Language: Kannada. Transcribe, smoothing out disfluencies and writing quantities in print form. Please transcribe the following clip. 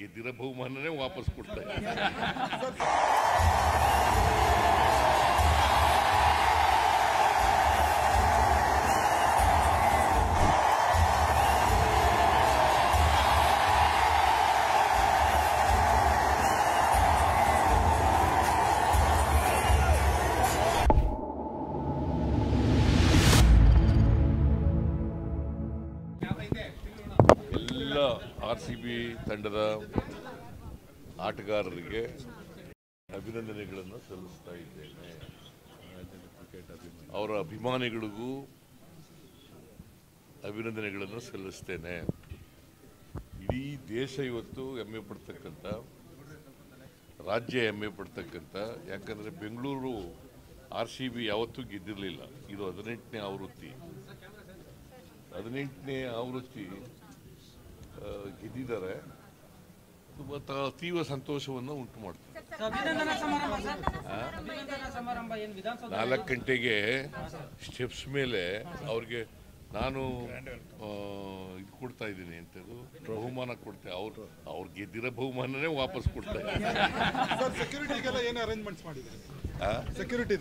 ಗೆದ್ದಿರೋ ಬಹುಮಾನನೇ ವಾಪಸ್ ಕೊಡ್ತಾ ಇದ್ದಾರೆ. ಎಲ್ಲ RCB ತಂಡದ ಆಟಗಾರರಿಗೆ ಅಭಿನಂದನೆಗಳನ್ನು ಸಲ್ಲಿಸ್ತಾ ಇದ್ದೇನೆ. ಅವರ ಅಭಿಮಾನಿಗಳಿಗೂ ಅಭಿನಂದನೆಗಳನ್ನು ಸಲ್ಲಿಸ್ತೇನೆ. ಇಡೀ ದೇಶ ಇವತ್ತು ಹೆಮ್ಮೆ ಪಡ್ತಕ್ಕಂಥ, ರಾಜ್ಯ ಹೆಮ್ಮೆ ಪಡ್ತಕ್ಕಂಥ, ಯಾಕಂದರೆ ಬೆಂಗಳೂರು RCB ಯಾವತ್ತೂ ಗೆದ್ದಿರಲಿಲ್ಲ. ಇದು 18ನೇ ಆವೃತ್ತಿ. 18ನೇ ಆವೃತ್ತಿ ಗೆದ್ದಿದ್ದಾರೆ. ತೀವ್ರ ಸಂತೋಷವನ್ನು ಉಂಟು ಮಾಡ್ತಾರೆ. 4 ಗಂಟೆಗೆ ಸ್ಟೆಪ್ಸ್ ಮೇಲೆ ಅವ್ರಿಗೆ ನಾನು ಇದು ಕೊಡ್ತಾ ಇದ್ದೀನಿ ಅಂತೇಳಿ ಬಹುಮಾನ ಕೊಡ್ತೇನೆ. ಅವ್ರು ಗೆದ್ದಿರೋ ಬಹುಮಾನನೇ ವಾಪಸ್ ಕೊಡ್ತಾ ಇದ್ದೀನಿ. ಸೆಕ್ಯೂರಿಟಿಗೆಲ್ಲ ಏನು ಅರೇಂಜ್ಮೆಂಟ್ಸ್ ಮಾಡಿದ್ದಾರೆ? ಸೆಕ್ಯೂರಿಟಿ